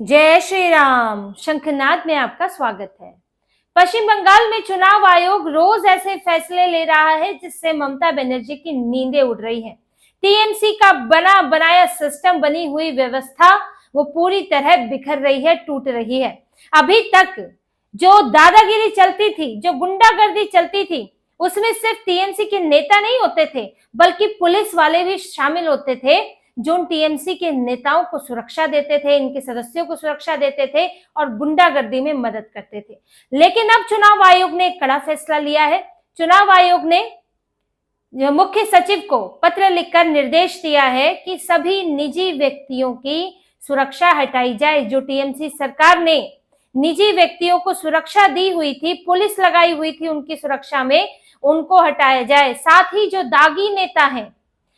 जय श्री राम। शंखनाद में आपका स्वागत है। पश्चिम बंगाल में चुनाव आयोग रोज ऐसे फैसले ले रहा है जिससे ममता बनर्जी की नींदें उड़ रही हैं। टीएमसी का बना बनाया सिस्टम, बनी हुई व्यवस्था वो पूरी तरह बिखर रही है, टूट रही है। अभी तक जो दादागिरी चलती थी, जो गुंडागर्दी चलती थी, उसमें सिर्फ टीएमसी के नेता नहीं होते थे बल्कि पुलिस वाले भी शामिल होते थे, जो टीएमसी के नेताओं को सुरक्षा देते थे, इनके सदस्यों को सुरक्षा देते थे और गुंडागर्दी में मदद करते थे। लेकिन अब चुनाव आयोग ने एक कड़ा फैसला लिया है। चुनाव आयोग ने मुख्य सचिव को पत्र लिखकर निर्देश दिया है कि सभी निजी व्यक्तियों की सुरक्षा हटाई जाए। जो टीएमसी सरकार ने निजी व्यक्तियों को सुरक्षा दी हुई थी, पुलिस लगाई हुई थी उनकी सुरक्षा में, उनको हटाया जाए। साथ ही जो दागी नेता हैं,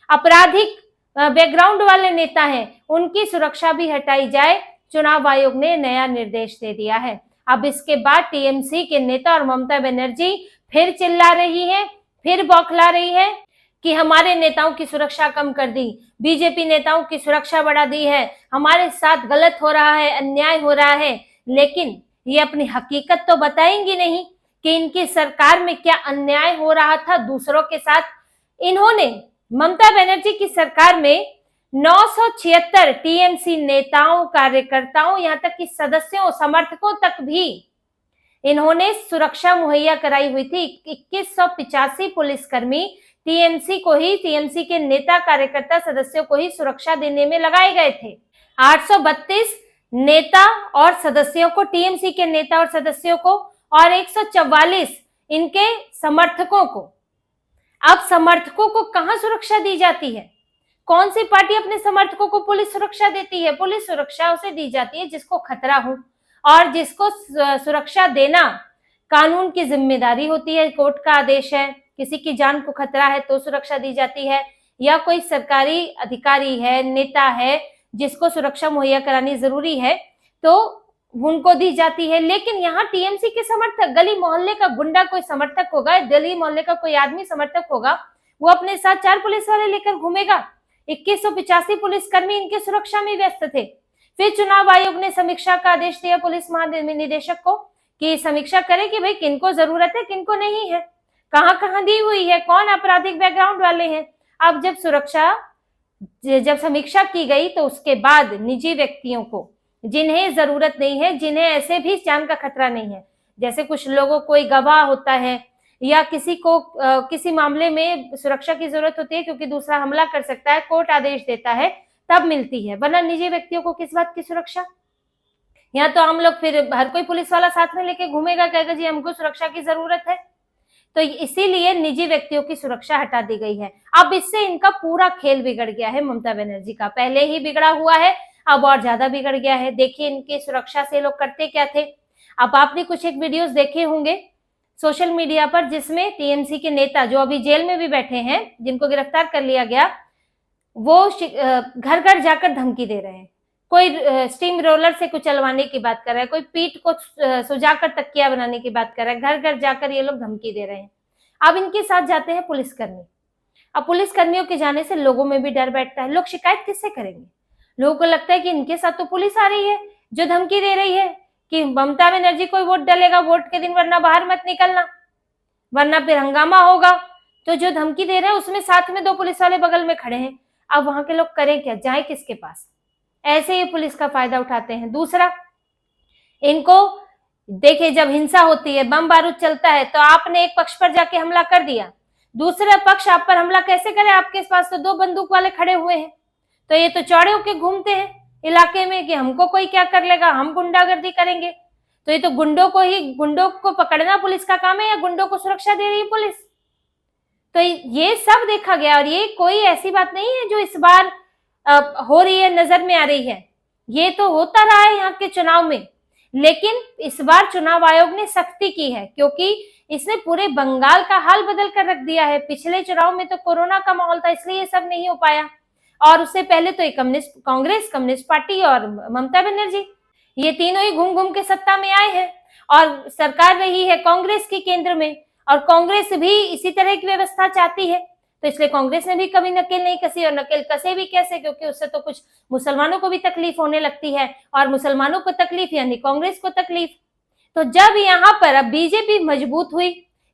आपराधिक बैकग्राउंड वाले नेता हैं, उनकी सुरक्षा भी हटाई जाए। चुनाव आयोग ने नया निर्देश दे दिया है। अब इसके बाद टीएमसी के नेता और ममता बनर्जी फिर चिल्ला रही है, फिर बौखला रही है कि हमारे नेताओं की सुरक्षा कम कर दी, बीजेपी नेताओं की सुरक्षा बढ़ा दी है, हमारे साथ गलत हो रहा है, अन्याय हो रहा है। लेकिन ये अपनी हकीकत तो बताएंगी नहीं कि इनकी सरकार में क्या अन्याय हो रहा था दूसरों के साथ। इन्होंने ममता बनर्जी की सरकार में 976 टीएमसी नेताओं, कार्यकर्ताओं, यहां तक कि सदस्यों, समर्थकों तक भी इन्होंने सुरक्षा मुहैया कराई हुई थी। 2185 पुलिसकर्मी टीएमसी को ही, टीएमसी के नेता, कार्यकर्ता, सदस्यों को ही सुरक्षा देने में लगाए गए थे। 832 नेता और सदस्यों को, टीएमसी के नेता और सदस्यों को, और 144 इनके समर्थकों को। अब समर्थकों को कहां सुरक्षा दी जाती है? कौन सी पार्टी अपने समर्थकों को पुलिस सुरक्षा देती है? पुलिस सुरक्षा उसे दी जाती है जिसको खतरा हो, और जिसको सुरक्षा देना कानून की जिम्मेदारी होती है। कोर्ट का आदेश है, किसी की जान को खतरा है तो सुरक्षा दी जाती है, या कोई सरकारी अधिकारी है, नेता है, जिसको सुरक्षा मुहैया करानी जरूरी है तो उनको दी जाती है। लेकिन यहाँ टीएमसी के समर्थक, गली मोहल्ले का गुंडा कोई समर्थक होगा, गली मोहल्ले का कोई आदमी समर्थक होगा, वो अपने साथ 4 पुलिस वाले लेकर घूमेगा। 2185 पुलिसकर्मी इनके सुरक्षा में व्यस्त थे। फिर चुनाव आयोग ने समीक्षा का आदेश दिया पुलिस महानिदेशक को कि समीक्षा करे कि भाई किनको जरूरत है, किनको नहीं है, कहां कहां दी हुई है, कौन आपराधिक बैकग्राउंड वाले हैं। अब जब समीक्षा की गई तो उसके बाद निजी व्यक्तियों को, जिन्हें जरूरत नहीं है, जिन्हें ऐसे भी जान का खतरा नहीं है, जैसे कुछ लोगों कोई गवाह होता है या किसी को किसी मामले में सुरक्षा की जरूरत होती है क्योंकि दूसरा हमला कर सकता है, कोर्ट आदेश देता है, तब मिलती है, वरना निजी व्यक्तियों को किस बात की सुरक्षा। यहाँ तो हम लोग, फिर हर कोई पुलिस वाला साथ में लेके घूमेगा, कहेगा जी हमको सुरक्षा की जरूरत है। तो इसीलिए निजी व्यक्तियों की सुरक्षा हटा दी गई है। अब इससे इनका पूरा खेल बिगड़ गया है। ममता बनर्जी का पहले ही बिगड़ा हुआ है, अब और ज्यादा बिगड़ गया है। देखिए इनकी सुरक्षा से लोग करते क्या थे। अब आपने कुछ एक वीडियोस देखे होंगे सोशल मीडिया पर, जिसमें टीएमसी के नेता जो अभी जेल में भी बैठे हैं, जिनको गिरफ्तार कर लिया गया, वो घर घर जाकर धमकी दे रहे हैं। कोई स्टीम रोलर से कुचलवाने की बात कर रहा है, कोई पीठ को सुजाकर तकिया बनाने की बात कर रहा है, घर घर जाकर ये लोग धमकी दे रहे हैं। अब इनके साथ जाते हैं पुलिसकर्मी। अब पुलिसकर्मियों के जाने से लोगों में भी डर बैठता है। लोग शिकायत किससे करेंगे? लोगों को लगता है कि इनके साथ तो पुलिस आ रही है जो धमकी दे रही है कि ममता बनर्जी कोई वोट डालेगा वोट के दिन, वरना बाहर मत निकलना, वरना फिर हंगामा होगा। तो जो धमकी दे रहे हैं उसमें साथ में 2 पुलिस वाले बगल में खड़े हैं। अब वहां के लोग करें क्या, जाए किसके पास? ऐसे ही पुलिस का फायदा उठाते हैं। दूसरा, इनको देखिए, जब हिंसा होती है, बम बारूद चलता है, तो आपने एक पक्ष पर जाके हमला कर दिया, दूसरा पक्ष आप पर हमला कैसे करे? आपके पास तो 2 बंदूक वाले खड़े हुए हैं। तो ये तो चौड़े होके घूमते हैं इलाके में कि हमको कोई क्या कर लेगा, हम गुंडागर्दी करेंगे। तो ये तो गुंडों को पकड़ना पुलिस का काम है, या गुंडों को सुरक्षा दे रही है पुलिस? तो ये सब देखा गया, और ये कोई ऐसी बात नहीं है जो इस बार हो रही है, नजर में आ रही है। ये तो होता रहा है यहाँ के चुनाव में, लेकिन इस बार चुनाव आयोग ने सख्ती की है क्योंकि इसने पूरे बंगाल का हाल बदल कर रख दिया है। पिछले चुनाव में तो कोरोना का माहौल था, इसलिए ये सब नहीं हो पाया, और उससे पहले तो कांग्रेस, कम्युनिस्ट पार्टी और ममता बनर्जी, ये तीनों ही घूम घूम के सत्ता में आए हैं, और सरकार रही है कांग्रेस की केंद्र में, और कांग्रेस भी इसी तरह की व्यवस्था चाहती है। तो इसलिए कांग्रेस ने भी कभी नकेल नहीं कसी, और नकेल कसे भी कैसे, क्योंकि उससे तो कुछ मुसलमानों को भी तकलीफ होने लगती है, और मुसलमानों को तकलीफ यानी कांग्रेस को तकलीफ। तो जब यहाँ पर अब बीजेपी मजबूत हुई,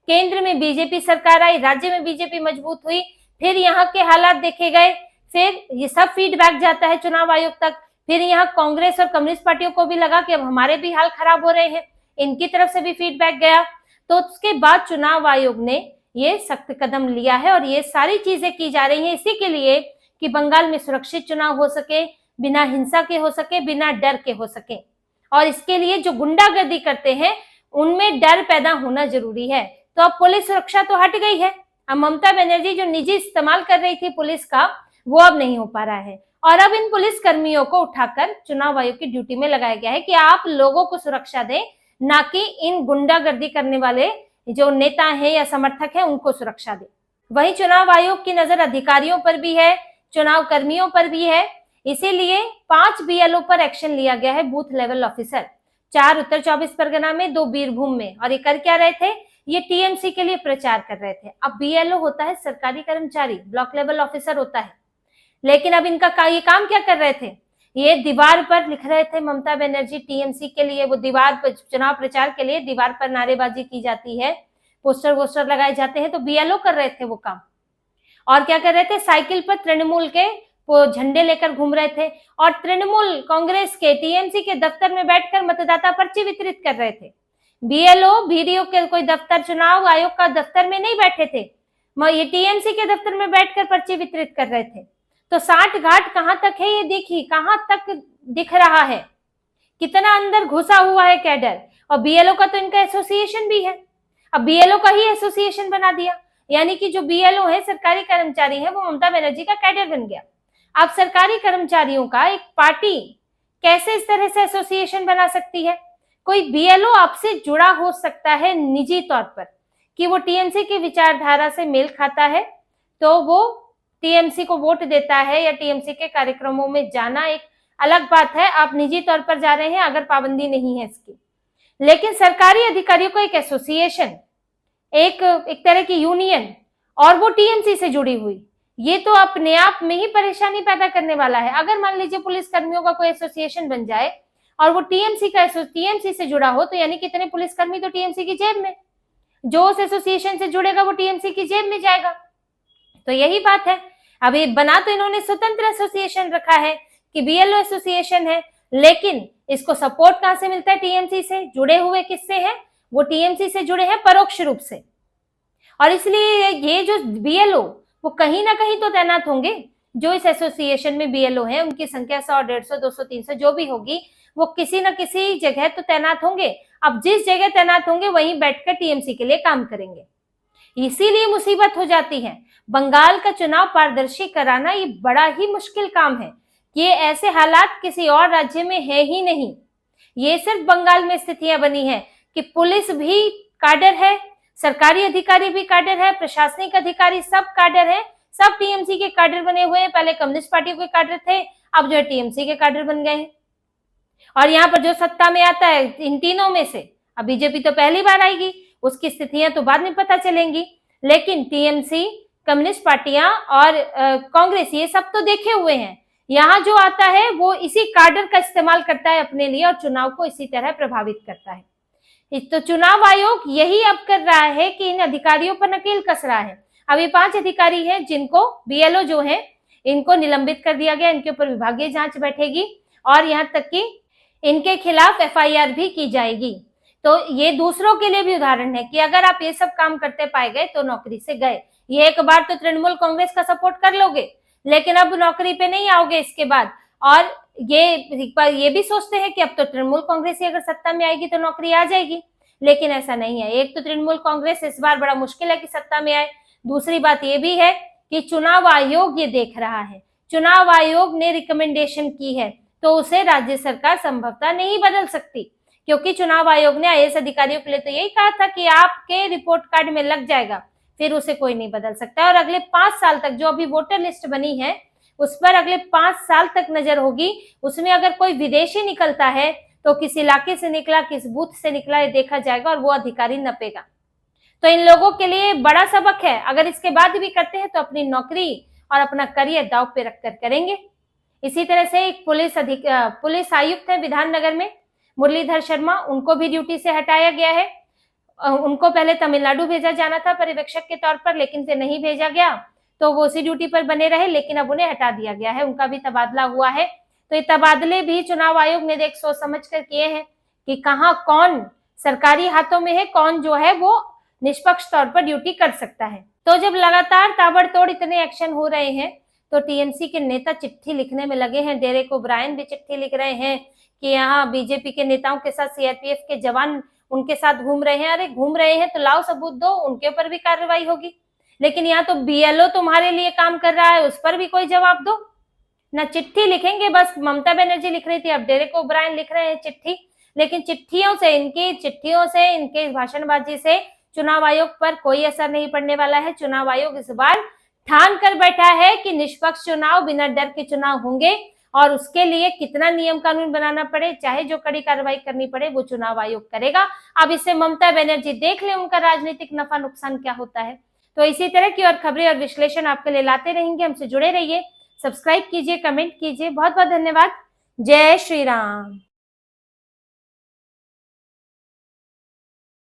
केंद्र में बीजेपी सरकार आई, राज्य में बीजेपी मजबूत हुई, फिर यहाँ के हालात देखे गए, फिर ये सब फीडबैक जाता है चुनाव आयोग तक, फिर यहाँ कांग्रेस और कम्युनिस्ट पार्टियों को भी लगा कि अब हमारे भी हाल खराब हो रहे हैं, इनकी तरफ से भी फीडबैक गया। तो उसके बाद चुनाव आयोग ने ये सख्त कदम लिया है, और ये सारी चीजें की जा रही हैं इसी के लिए कि बंगाल में सुरक्षित चुनाव हो सके, बिना हिंसा के हो सके, बिना डर के हो सके। और इसके लिए जो गुंडागर्दी करते हैं उनमें डर पैदा होना जरूरी है। तो अब पुलिस सुरक्षा तो हट गई है, अब ममता बनर्जी जो निजी इस्तेमाल कर रही थी पुलिस का, वो अब नहीं हो पा रहा है, और अब इन पुलिस कर्मियों को उठाकर चुनाव आयोग की ड्यूटी में लगाया गया है कि आप लोगों को सुरक्षा दें, ना कि इन गुंडागर्दी करने वाले जो नेता हैं या समर्थक हैं उनको सुरक्षा दें। वहीं चुनाव आयोग की नजर अधिकारियों पर भी है, चुनाव कर्मियों पर भी है, इसीलिए 5 बीएलओ पर एक्शन लिया गया है, बूथ लेवल ऑफिसर, 4 उत्तर 24 परगना में, 2 बीरभूम में। और ये कर क्या रहे थे, ये टीएमसी के लिए प्रचार कर रहे थे। अब बीएलओ होता है सरकारी कर्मचारी, ब्लॉक लेवल ऑफिसर होता है, लेकिन अब इनका ये काम क्या कर रहे थे, ये दीवार पर लिख रहे थे ममता बनर्जी टीएमसी के लिए, वो दीवार पर चुनाव प्रचार के लिए दीवार पर नारेबाजी की जाती है, पोस्टर वोस्टर लगाए जाते हैं, तो बीएलओ कर रहे थे वो काम। और क्या कर रहे थे, साइकिल पर तृणमूल के वो झंडे लेकर घूम रहे थे, और तृणमूल कांग्रेस के टीएमसी के दफ्तर में बैठकर मतदाता पर्ची वितरित कर रहे थे। बीएलओ बीडीओ के कोई दफ्तर, चुनाव आयोग का दफ्तर में नहीं बैठे थे, ये टीएमसी के दफ्तर में बैठकर पर्ची वितरित कर रहे थे। तो साठ घाट कहां तक है ये देखिए, कहां तक दिख रहा है, कितना अंदर घुसा हुआ है कैडर। और बीएलओ का तो इनका एसोसिएशन भी है, अब बीएलओ का ही एसोसिएशन बना दिया, यानी कि जो बीएलओ है सरकारी कर्मचारी है, वो ममता बनर्जी का कैडर बन गया। अब सरकारी कर्मचारियों का एक पार्टी कैसे इस तरह से एसोसिएशन बना सकती है? कोई बीएलओ आपसे जुड़ा हो सकता है निजी तौर पर कि वो टीएमसी की विचारधारा से मेल खाता है, तो वो टीएमसी को वोट देता है, या टीएमसी के कार्यक्रमों में जाना एक अलग बात है, आप निजी तौर पर जा रहे हैं अगर पाबंदी नहीं है इसकी। लेकिन सरकारी अधिकारियों को एक एसोसिएशन, एक तरह की यूनियन, और वो टीएमसी से जुड़ी हुई, ये तो अपने आप में ही परेशानी पैदा करने वाला है। अगर मान लीजिए पुलिस कर्मियों का कोई एसोसिएशन बन जाए और वो टीएमसी से जुड़ा हो, तो यानी कितने पुलिसकर्मी तो टीएमसी की जेब में, जो उस एसोसिएशन से जुड़ेगा वो टीएमसी की जेब में जाएगा। तो यही बात है। अब ये बना तो इन्होंने स्वतंत्र एसोसिएशन रखा है कि बीएलओ एसोसिएशन है, लेकिन इसको सपोर्ट कहां से मिलता है, टीएमसी से। जुड़े हुए किससे हैं, वो टीएमसी से जुड़े हैं परोक्ष रूप से, और इसलिए ये जो बीएलओ वो कहीं ना कहीं तो तैनात होंगे। जो इस एसोसिएशन में बीएलओ हैं उनकी संख्या 100, 150, 200, 300 जो भी होगी, वो किसी न किसी जगह तो तैनात होंगे। अब जिस जगह तैनात होंगे वहीं बैठकर टीएमसी के लिए काम करेंगे, इसीलिए मुसीबत हो जाती है। बंगाल का चुनाव पारदर्शी कराना ये बड़ा ही मुश्किल काम है। ये ऐसे हालात किसी और राज्य में है ही नहीं, ये सिर्फ बंगाल में स्थितियां बनी है कि पुलिस भी काडर है, सरकारी अधिकारी भी काडर है, प्रशासनिक अधिकारी सब काडर है, सब टीएमसी के काडर बने हुए हैं। पहले कम्युनिस्ट पार्टियों के काडर थे, अब जो है टीएमसी के काडर बन गए हैं। और यहाँ पर जो सत्ता में आता है इन तीनों में से, अब बीजेपी तो पहली बार आएगी, उसकी स्थितियां तो बाद में पता चलेंगी, लेकिन टीएमसी, कम्युनिस्ट पार्टियां और कांग्रेस ये सब तो देखे हुए हैं। यहाँ जो आता है वो इसी काडर का इस्तेमाल करता है अपने लिए, और चुनाव को इसी तरह प्रभावित करता है। तो चुनाव आयोग यही अब कर रहा है कि इन अधिकारियों पर नकेल कस रहा है। अब ये 5 अधिकारी हैं जिनको बीएलओ जो है इनको निलंबित कर दिया गया, इनके ऊपर विभागीय जांच बैठेगी, और यहाँ तक कि इनके खिलाफ एफआईआर भी की जाएगी। तो ये दूसरों के लिए भी उदाहरण है कि अगर आप ये सब काम करते पाए गए तो नौकरी से गए। ये एक बार तो तृणमूल कांग्रेस का सपोर्ट कर लोगे, लेकिन अब नौकरी पे नहीं आओगे इसके बाद। और ये भी सोचते हैं कि अब तो तृणमूल कांग्रेस ही अगर सत्ता में आएगी तो नौकरी आ जाएगी, लेकिन ऐसा नहीं है। एक तो तृणमूल कांग्रेस इस बार बड़ा मुश्किल है कि सत्ता में आए, दूसरी बात ये भी है कि चुनाव आयोग ये देख रहा है, चुनाव आयोग ने रिकमेंडेशन की है, तो उसे राज्य सरकार संभवतः नहीं बदल सकती, क्योंकि चुनाव आयोग ने आईएएस अधिकारियों के लिए तो यही कहा था कि आपके रिपोर्ट कार्ड में लग जाएगा, फिर उसे कोई नहीं बदल सकता। और अगले 5 साल तक जो अभी वोटर लिस्ट बनी है उस पर अगले 5 साल तक नजर होगी। उसमें अगर कोई विदेशी निकलता है तो किस इलाके से निकला, किस बूथ से निकला, ये देखा जाएगा और वो अधिकारी नपेगा। तो इन लोगों के लिए बड़ा सबक है, अगर इसके बाद भी करते हैं तो अपनी नौकरी और अपना करियर दांव पे रखकर करेंगे। इसी तरह से एक पुलिस आयुक्त है विधाननगर में, मुरलीधर शर्मा, उनको भी ड्यूटी से हटाया गया है। उनको पहले तमिलनाडु भेजा जाना था पर्यवेक्षक के तौर पर, लेकिन से नहीं भेजा गया, तो वो उसी ड्यूटी पर बने रहे, लेकिन अब उन्हें हटा दिया गया है, उनका भी तबादला हुआ है। तो ये तबादले भी चुनाव आयोग ने देख सोच समझ कर किए हैं कि कहाँ कौन सरकारी हाथों में है, कौन जो है वो निष्पक्ष तौर पर ड्यूटी कर सकता है। तो जब लगातार ताबड़तोड़ इतने एक्शन हो रहे हैं तो टीएमसी के नेता चिट्ठी लिखने में लगे हैं। डेरेक ओब्रायन भी चिट्ठी लिख रहे हैं कि यहाँ बीजेपी के नेताओं के साथ सीआरपीएफ के जवान उनके साथ घूम रहे हैं। अरे घूम रहे हैं तो लाओ सबूत दो, उनके ऊपर भी कार्रवाई होगी। लेकिन यहाँ तो बीएलओ तुम्हारे लिए काम कर रहा है, उस पर भी कोई जवाब दो ना। चिट्ठी लिखेंगे, बस ममता बनर्जी लिख रही थी, अब डेरेक ओब्रायन लिख रहे हैं चिट्ठी। लेकिन चिट्ठियों से इनके भाषणबाजी से चुनाव आयोग पर कोई असर नहीं पड़ने वाला है। चुनाव आयोग इस बार ठान कर बैठा है कि निष्पक्ष चुनाव, बिना डर के चुनाव होंगे, और उसके लिए कितना नियम कानून बनाना पड़े, चाहे जो कड़ी कार्रवाई करनी पड़े, वो चुनाव आयोग करेगा। अब इससे ममता बनर्जी देख ले उनका राजनीतिक नफा नुकसान क्या होता है। तो इसी तरह की और खबरें और विश्लेषण आपके लिए लाते रहेंगे। हमसे जुड़े रहिए, सब्सक्राइब कीजिए, कमेंट कीजिए। बहुत बहुत धन्यवाद। जय श्री राम।